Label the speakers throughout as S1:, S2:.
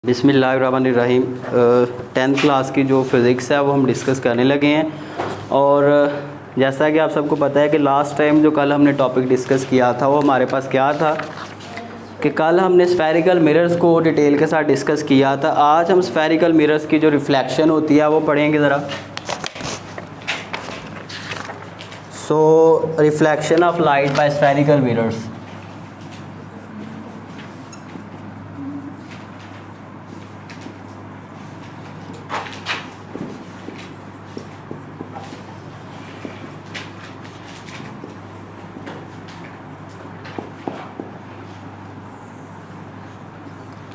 S1: बिस्मिल्लाहिर्रहमानिर्रहीम। 10th class की जो फ़िज़िक्स है वो हम डिस्कस करने लगे हैं। और जैसा कि आप सबको पता है कि लास्ट टाइम जो कल हमने टॉपिक डिस्कस किया था वो हमारे पास क्या था कि कल हमने स्फेरिकल मिरर्स को डिटेल के साथ डिस्कस किया था। आज हम स्फेरिकल मिरर्स की जो रिफ्लेक्शन होती है वो पढ़ेंगे ज़रा। So reflection of light by spherical mirrors.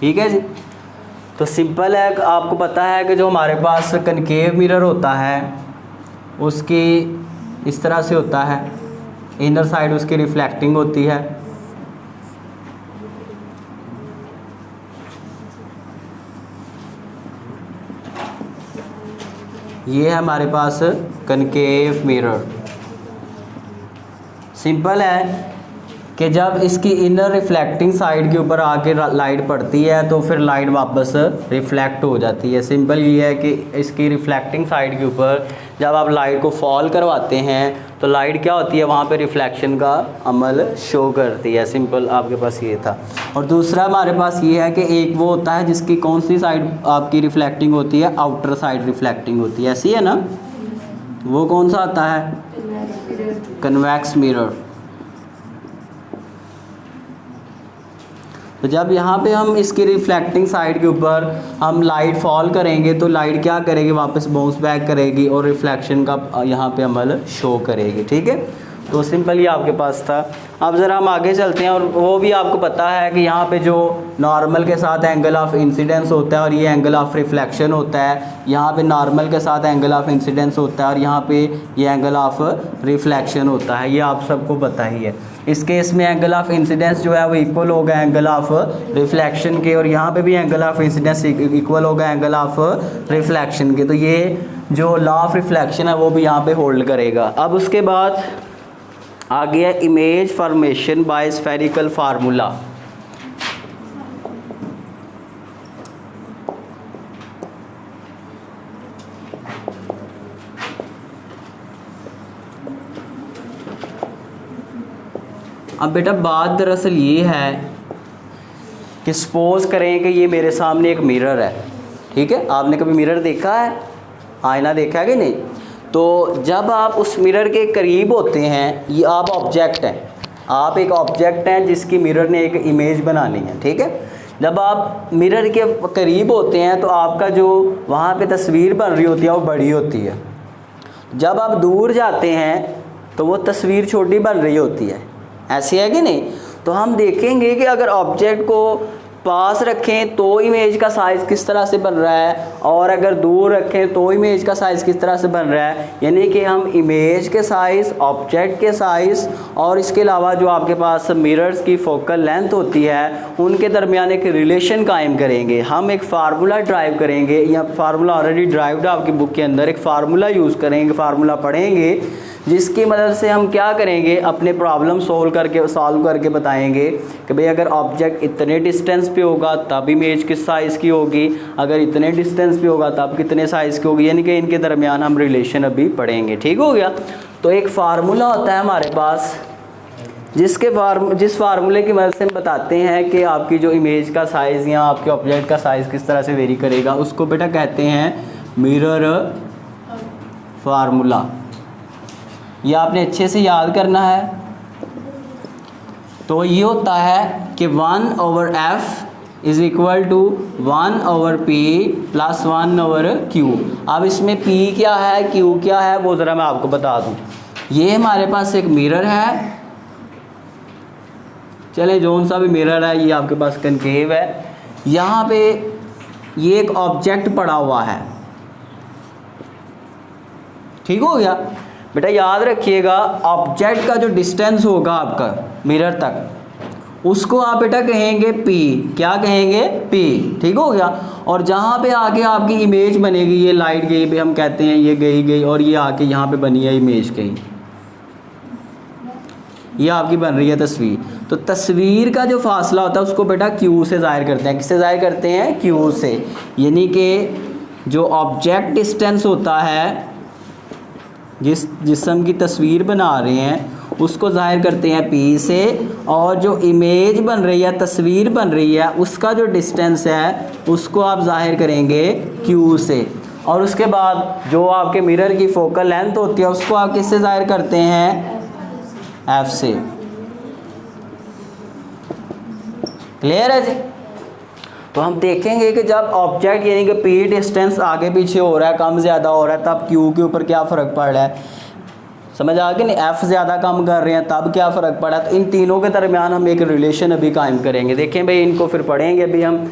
S1: ठीक है जी। तो सिंपल है, आपको पता है कि जो हमारे पास कनकेव मिरर होता है उसकी इस तरह से होता है, इनर साइड उसकी रिफ्लेक्टिंग होती है। ये है हमारे पास कनकेव मिरर। सिंपल है कि जब इसकी इनर रिफ्लेक्टिंग साइड के ऊपर आके लाइट पड़ती है तो फिर लाइट वापस रिफ्लेक्ट हो जाती है। सिंपल ये है कि इसकी रिफ्लेक्टिंग साइड के ऊपर जब आप लाइट को फॉल करवाते हैं तो लाइट क्या होती है, वहाँ पे रिफ्लेक्शन का अमल शो करती है। सिंपल आपके पास ये था। और दूसरा हमारे पास ये है कि एक वो होता है जिसकी कौन सी साइड आपकी रिफ्लेक्टिंग होती है, आउटर साइड रिफ्लेक्टिंग होती है, ऐसी है ना। वो कौन सा आता है, कन्वेक्स मिरर। तो जब यहाँ पे हम इसकी रिफ्लेक्टिंग साइड के ऊपर हम लाइट फॉल करेंगे तो लाइट क्या करेगी, वापस बाउंस बैक करेगी और रिफ्लेक्शन का यहाँ पे अमल शो करेगी। ठीक है, तो सिंपल ये आपके पास था। अब ज़रा हम आगे चलते हैं। और वो भी आपको पता है कि यहाँ पे जो नॉर्मल के साथ एंगल ऑफ इंसिडेंस होता है और ये एंगल ऑफ रिफ्लेक्शन होता है। यहाँ पे नॉर्मल के साथ एंगल ऑफ इंसिडेंस होता है और यहाँ पे ये एंगल ऑफ रिफ्लेक्शन होता है, ये आप सबको पता ही है। इस केस में एंगल ऑफ इंसिडेंस जो है वो इक्वल होगा एंगल ऑफ रिफ्लेक्शन के, और यहाँ पे भी एंगल ऑफ इंसिडेंस इक्वल होगा एंगल ऑफ रिफ्लेक्शन के। तो ये जो लॉ ऑफ रिफ्लेक्शन है वो भी यहाँ पे होल्ड करेगा। अब उसके बाद आ गया image formation by spherical formula. अब बेटा बात दरअसल ये है कि सपोज करें कि ये मेरे सामने एक मिरर है। ठीक है, आपने कभी मिरर देखा है, आईना देखा है कि नहीं। तो जब आप उस मिरर के करीब होते हैं, ये आप ऑब्जेक्ट हैं, आप एक ऑब्जेक्ट हैं जिसकी मिरर ने एक इमेज बनानी है। ठीक है, जब आप मिरर के करीब होते हैं तो आपका जो वहाँ पे तस्वीर बन रही होती है वो बड़ी होती है। जब आप दूर जाते हैं तो वो तस्वीर छोटी बन रही होती है, ऐसे है कि नहीं। तो हम देखेंगे कि अगर ऑब्जेक्ट को पास रखें तो इमेज का साइज़ किस तरह से बन रहा है, और अगर दूर रखें तो इमेज का साइज़ किस तरह से बन रहा है। यानी कि हम इमेज के साइज़, ऑब्जेक्ट के साइज़ और इसके अलावा जो आपके पास मिरर्स की फोकल लेंथ होती है उनके दरमियान एक रिलेशन कायम करेंगे। हम एक फार्मूला ड्राइव करेंगे, या फार्मूला ऑलरेडी ड्राइव्ड है आपकी बुक के अंदर। एक फार्मूला यूज़ करेंगे, फार्मूला पढ़ेंगे, जिसकी मदद से हम क्या करेंगे, अपने प्रॉब्लम सॉल्व करके बताएंगे कि भाई अगर ऑब्जेक्ट इतने डिस्टेंस पे होगा तब इमेज किस साइज़ की होगी, अगर इतने डिस्टेंस पे होगा तब कितने साइज़ की होगी। यानी कि इनके दरमियान हम रिलेशन अभी पढ़ेंगे। ठीक हो गया। तो एक फार्मूला होता है हमारे पास जिस फार्मूले की मदद से हम बताते हैं कि आपकी जो इमेज का साइज़ या आपके ऑब्जेक्ट का साइज़ किस तरह से वेरी करेगा, उसको बेटा कहते हैं मिरर फार्मूला। ये आपने अच्छे से याद करना है। तो ये होता है कि 1/f is equal to 1/p plus 1/q। अब इसमें p क्या है, q क्या है, वो ज़रा मैं आपको बता दूं। ये हमारे पास एक मिरर है, चले जौन सा भी मिरर है, ये आपके पास कनकेव है। यहाँ पे ये एक ऑब्जेक्ट पड़ा हुआ है। ठीक हो गया बेटा, याद रखिएगा ऑब्जेक्ट का जो डिस्टेंस होगा आपका मिरर तक, उसको आप बेटा कहेंगे p। क्या कहेंगे, p। ठीक हो गया। और जहाँ पे आके आपकी इमेज बनेगी, ये लाइट गई पे हम कहते हैं ये गई और ये आके यहाँ पे बनी है इमेज कहीं। ये आपकी बन रही है तस्वीर। तो तस्वीर का जो फासला होता है उसको बेटा क्यू से ज़ाहिर करते हैं। किससे ज़ाहिर करते हैं? क्यू से। यानी कि जो ऑब्जेक्ट डिस्टेंस होता है, जिस जिस्म की तस्वीर बना रहे हैं उसको ज़ाहिर करते हैं पी से, और जो इमेज बन रही है, तस्वीर बन रही है, उसका जो डिस्टेंस है उसको आप ज़ाहिर करेंगे क्यू से। और उसके बाद जो आपके मिरर की फोकल लेंथ होती है उसको आप किससे ज़ाहिर करते हैं? एफ से। क्लियर है जी? तो हम देखेंगे कि जब ऑब्जेक्ट यानी कि पी डिस्टेंस आगे पीछे हो रहा है, कम ज़्यादा हो रहा है, तब क्यू के ऊपर क्या फ़र्क पड़ रहा है। समझ आ गई नहीं? एफ़ ज़्यादा कम कर रहे हैं तब क्या फ़र्क पड़ा। तो इन तीनों के दरमियान हम एक रिलेशन अभी कायम करेंगे। देखें भाई, इनको फिर पढ़ेंगे अभी हम।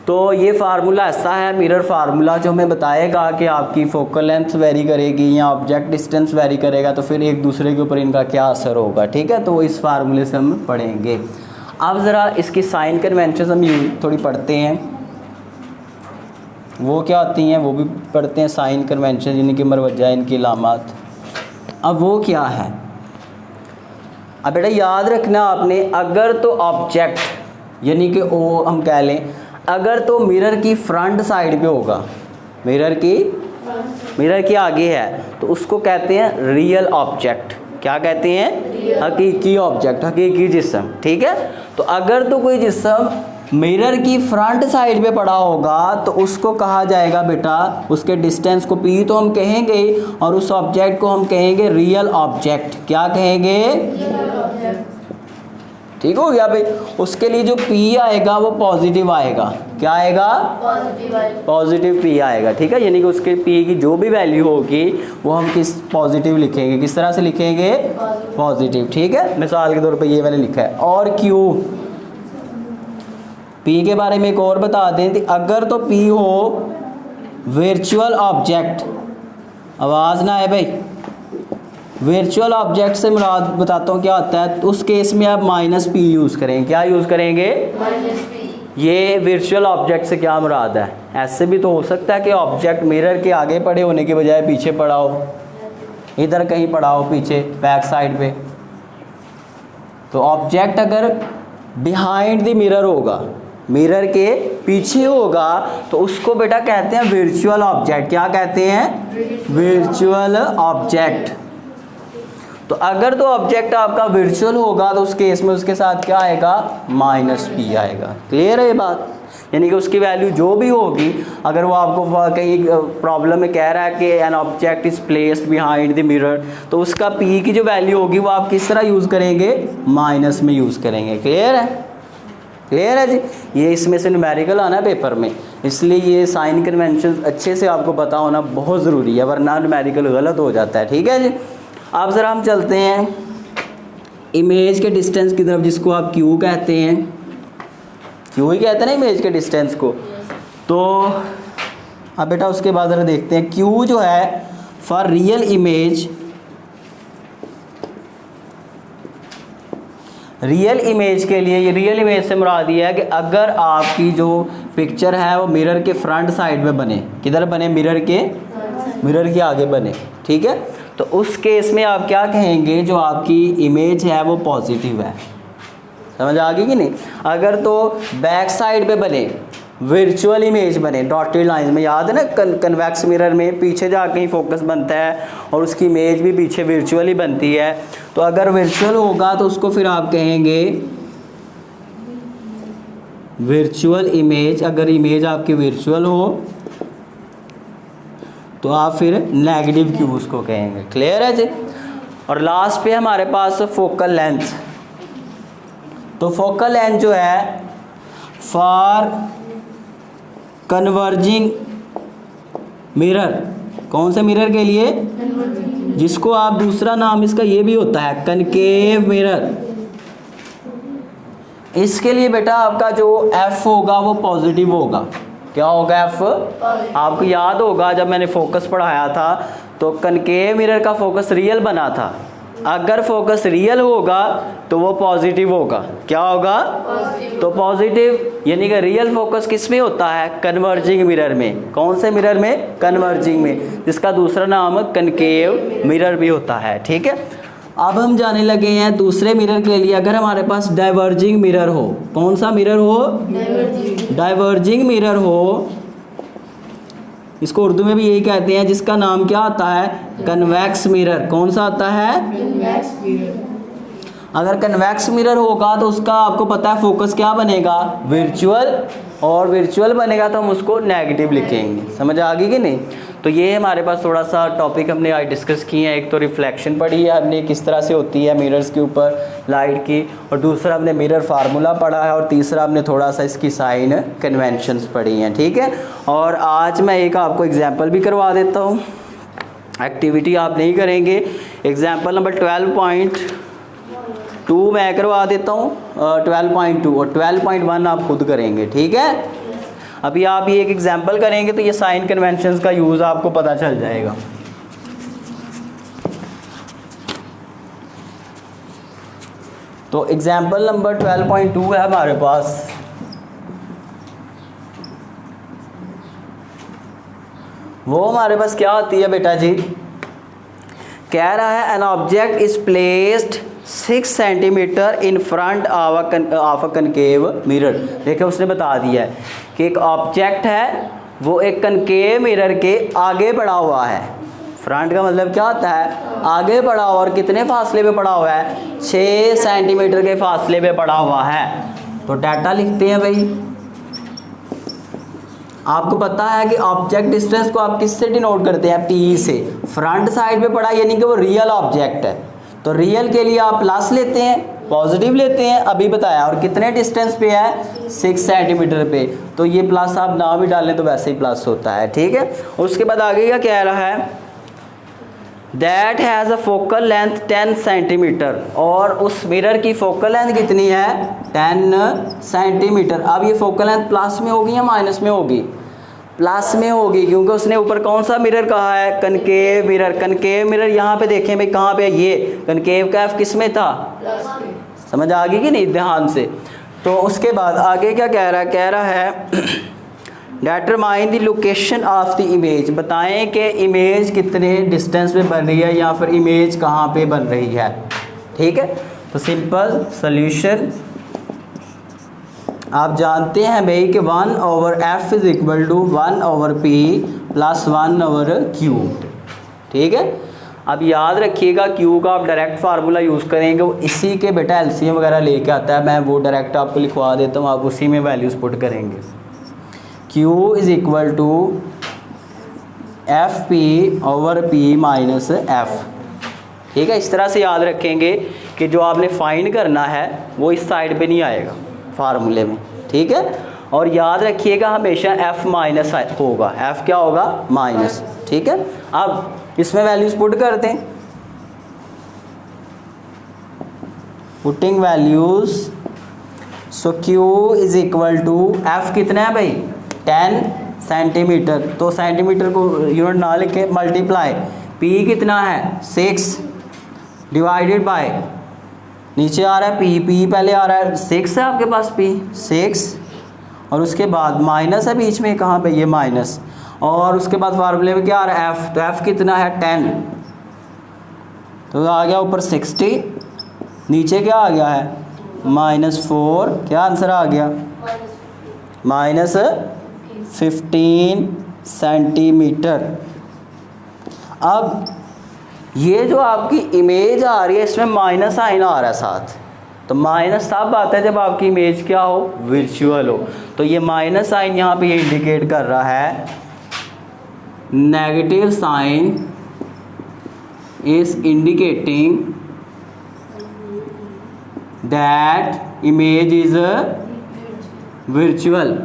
S1: तो ये फार्मूला ऐसा है, मिरर फार्मूला, जो हमें बताएगा कि आपकी फोकल लेंथ वेरी करेगी या ऑब्जेक्ट डिस्टेंस वेरी करेगा तो फिर एक दूसरे के ऊपर इनका क्या असर होगा। ठीक है, तो इस फार्मूले से हम पढ़ेंगे। अब ज़रा इसकी साइन कन्वेंशन हम थोड़ी पढ़ते हैं। वो क्या होती हैं वो भी पढ़ते हैं, साइन कन्वेंशन यानी कि मरवजा, इनकी अलामात। अब वो क्या है? अब बेटा याद रखना आपने, अगर तो ऑब्जेक्ट यानी कि वो हम कह लें, अगर तो मिरर की फ्रंट साइड पे होगा, मिरर के आगे है, तो उसको कहते हैं रियल ऑब्जेक्ट। क्या कहते हैं? हकीकी ऑब्जेक्ट, हकीकी जिस्म। ठीक है, तो अगर तो कोई जिस्म मिरर की फ्रंट साइड पे पड़ा होगा तो उसको कहा जाएगा बेटा, उसके डिस्टेंस को पी तो हम कहेंगे, और उस ऑब्जेक्ट को हम कहेंगे रियल ऑब्जेक्ट। क्या कहेंगे? ठीक हो गया भाई। उसके लिए जो पी आएगा वो पॉजिटिव आएगा। क्या आएगा? पॉजिटिव पी आएगा। ठीक है, यानी कि उसके पी की जो भी वैल्यू होगी वो हम किस पॉजिटिव लिखेंगे। किस तरह से लिखेंगे? पॉजिटिव। ठीक है, मिसाल के तौर पे ये मैंने लिखा है। और क्यू, पी के बारे में एक और बता दें, तो अगर तो पी हो वर्चुअल ऑब्जेक्ट, आवाज़ ना आए भाई, वर्चुअल ऑब्जेक्ट से मुराद बताता हूँ क्या होता है। तो उस केस में आप माइनस पी यूज़ करेंगे। क्या यूज़ करेंगे? ये वर्चुअल ऑब्जेक्ट से क्या मुराद है? ऐसे भी तो हो सकता है कि ऑब्जेक्ट मिरर के आगे पड़े होने के बजाय पीछे पड़ा हो, इधर कहीं पड़ा हो, पीछे बैक साइड पे। तो ऑब्जेक्ट अगर बिहाइंड द मिरर होगा, मिरर के पीछे होगा, तो उसको बेटा कहते हैं वर्चुअल ऑब्जेक्ट। क्या कहते हैं? Virtual object. तो अगर तो ऑब्जेक्ट आपका वर्चुअल होगा तो उस केस में उसके साथ क्या आएगा? माइनस पी आएगा। क्लियर है ये बात? यानी कि उसकी वैल्यू जो भी होगी, अगर वो आपको कहीं प्रॉब्लम में कह रहा है कि an object is placed behind the mirror, तो उसका पी की जो वैल्यू होगी वो आप किस तरह यूज़ करेंगे? माइनस में यूज़ करेंगे। क्लियर है? क्लियर है जी? ये इसमें से न्यूमेरिकल आना है पेपर में, इसलिए ये साइन कन्वेंशन अच्छे से आपको पता होना बहुत ज़रूरी है, वरना न्यूमेरिकल गलत हो जाता है। ठीक है जी? अब ज़रा हम चलते हैं इमेज के डिस्टेंस की तरफ, जिसको आप क्यू कहते हैं। क्यू ही कहते हैं ना इमेज के डिस्टेंस को। तो अब बेटा उसके बाद ज़रा देखते हैं क्यू जो है for real image. Real image के लिए, ये रियल इमेज से मुराद ये है कि अगर आपकी जो पिक्चर है वो मिरर के फ्रंट साइड में बने, किधर बने? मिरर के आगे बने। ठीक है, तो उस केस में आप क्या कहेंगे? जो आपकी इमेज है वो पॉजिटिव है। समझ आ गई कि नहीं? अगर तो बैक साइड पे बने, वर्चुअल इमेज बने, डॉटेड लाइंस में, याद है ना कन्वेक्स मिरर में पीछे जाके ही फोकस बनता है और उसकी इमेज भी पीछे वर्चुअल ही बनती है। तो अगर वर्चुअल होगा तो उसको फिर आप कहेंगे वर्चुअल इमेज। अगर इमेज आपकी वर्चुअल हो तो आप फिर नेगेटिव क्यू उसको कहेंगे। क्लियर है जी? और लास्ट पे हमारे पास फोकल लेंथ। तो फोकल लेंथ जो है फॉर कन्वर्जिंग मिरर, कौन से मिरर के लिए? जिसको आप दूसरा नाम इसका ये भी होता है कनकेव मिरर। इसके लिए बेटा आपका जो एफ होगा वो पॉजिटिव होगा। क्या होगा? एफ। आपको याद होगा जब मैंने फोकस पढ़ाया था तो कनकेव मिरर का फोकस रियल बना था। अगर फोकस रियल होगा तो वो पॉजिटिव होगा। क्या होगा? तो पॉजिटिव यानी कि रियल फोकस किस में होता है? कन्वर्जिंग मिरर में। कौन से मिरर में? कन्वर्जिंग में, जिसका दूसरा नाम कनकेव मिरर भी होता है। ठीक है, अब हम जाने लगे हैं दूसरे मिरर के लिए। अगर हमारे पास डाइवर्जिंग मिरर हो, कौन सा मिरर हो? डाइवर्जिंग मिरर हो, इसको उर्दू में भी यही कहते हैं, जिसका नाम क्या आता है? Convex mirror. कौन सा आता है?
S2: Convex mirror.
S1: अगर कन्वेक्स मिरर होगा तो उसका आपको पता है फोकस क्या बनेगा? वर्चुअल। और वर्चुअल बनेगा तो हम उसको नेगेटिव लिखेंगे। समझ आ गई कि नहीं? तो ये हमारे पास थोड़ा सा टॉपिक हमने आज डिस्कस किए हैं। एक तो रिफ्लेक्शन पढ़ी है हमने, किस तरह से होती है मिरर्स के ऊपर लाइट की, और दूसरा हमने मिरर फार्मूला पढ़ा है, और तीसरा हमने थोड़ा सा इसकी साइन कन्वेंशंस पढ़ी हैं। ठीक है, और आज मैं एक आपको एग्जांपल भी करवा देता हूँ। एक्टिविटी आप नहीं करेंगे, एग्जांपल नंबर 12.2 मैं करवा देता हूँ, 12.2 और 12.1 आप खुद करेंगे। ठीक है, अभी आप ये एक एग्जांपल करेंगे तो ये साइन कन्वेंशंस का यूज़ आपको पता चल जाएगा। तो एग्जांपल नंबर 12.2 है हमारे पास। वो हमारे पास क्या होती है बेटा जी? कह रहा है an object is placed 6 centimetre in front of a concave mirror. देखिए उसने बता दिया है कि एक ऑब्जेक्ट है वो एक कनकेव मिरर के आगे पड़ा हुआ है। फ्रंट का मतलब क्या होता है? आगे पड़ा हुआ। और कितने फासले पे पड़ा हुआ है? 6 सेंटीमीटर के फासले पे पड़ा हुआ है। तो डाटा लिखते हैं भाई। आपको पता है कि ऑब्जेक्ट डिस्टेंस को आप किससे डिनोट करते हैं? P से। फ्रंट साइड पे पड़ा यानी कि वो रियल ऑब्जेक्ट है, तो रियल के लिए आप प्लस लेते हैं, पॉजिटिव लेते हैं, अभी बताया। और कितने डिस्टेंस पे है? 6 सेंटीमीटर पे। तो ये प्लस आप ना भी डालें तो वैसे ही प्लस होता है। ठीक है, उसके बाद आगे क्या कह रहा है? That has a focal length 10 centimetre. और उस मिरर की फोकल लेंथ कितनी है? 10 सेंटीमीटर। अब ये फोकल लेंथ प्लस में होगी या माइनस में होगी? प्लस में होगी, क्योंकि उसने ऊपर कौन सा मिरर कहा है? Concave mirror. कनकेव मिरर यहाँ पे देखें भाई, कहाँ पे है? ये कनकेव का एफ किस में था? समझ आ गई कि नहीं? ध्यान से। तो उसके बाद आगे क्या कह रहा है? कह रहा है determine the location of the image. बताएं कि इमेज कितने डिस्टेंस पे बन रही है, या फिर इमेज कहाँ पे बन रही है। ठीक है, तो सिंपल सॉल्यूशन आप जानते हैं भाई कि 1/f is equal to 1/p plus 1/q। ठीक है, अब याद रखिएगा q का आप डायरेक्ट फार्मूला यूज़ करेंगे, वो इसी के बेटा एलसीएम वगैरह लेके आता है। मैं वो डायरेक्ट आपको लिखवा देता हूँ, आप उसी में वैल्यूज़ पुट करेंगे। q is equal to fp/p minus f। ठीक है, इस तरह से याद रखेंगे कि जो आपने फाइंड करना है वो इस साइड पे नहीं आएगा फार्मूले में। ठीक है, और याद रखिएगा हमेशा f माइनस होगा। f क्या होगा? माइनस। ठीक है, अब इसमें वैल्यूज पुट कर दें। Putting values, so q is equal to f कितना है भाई? 10 सेंटीमीटर। तो सेंटीमीटर को यूनिट ना लिखे, मल्टीप्लाई p कितना है? 6 डिवाइडेड बाय, नीचे आ रहा है p पहले आ रहा है 6 है आपके पास p 6, और उसके बाद माइनस है बीच में, कहाँ पे? ये माइनस। और उसके बाद फार्मूले में क्या आ रहा है? f। तो f कितना है? 10। तो आ गया ऊपर 60, नीचे क्या आ गया है? -4। क्या आंसर आ गया? -15 सेंटीमीटर। अब ये जो आपकी इमेज आ रही है इसमें माइनस साइन आ रहा है साथ, तो माइनस तब आता है जब आपकी इमेज क्या हो? वर्चुअल हो। तो ये माइनस साइन यहाँ पे ये इंडिकेट कर रहा है negative sign is indicating that image is virtual.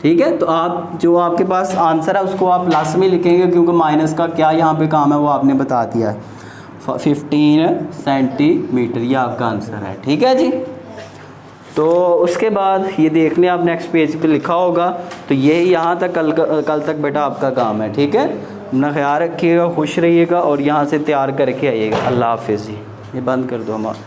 S1: ठीक है, तो आप जो आपके पास आंसर है उसको आप प्लस में लिखेंगे, क्योंकि माइनस का क्या यहाँ पे काम है वो आपने बता दिया है। 15 सेंटीमीटर ये आपका आंसर है। ठीक है जी, तो उसके बाद ये देखने आप नेक्स्ट पेज पे लिखा होगा। तो यही यहाँ तक कल तक बेटा आपका काम है। ठीक है, अपना ख्याल रखिएगा, खुश रहिएगा और यहाँ से तैयार करके आइएगा। अल्लाह हाफिज़ जी। ये बंद कर दो हमारा।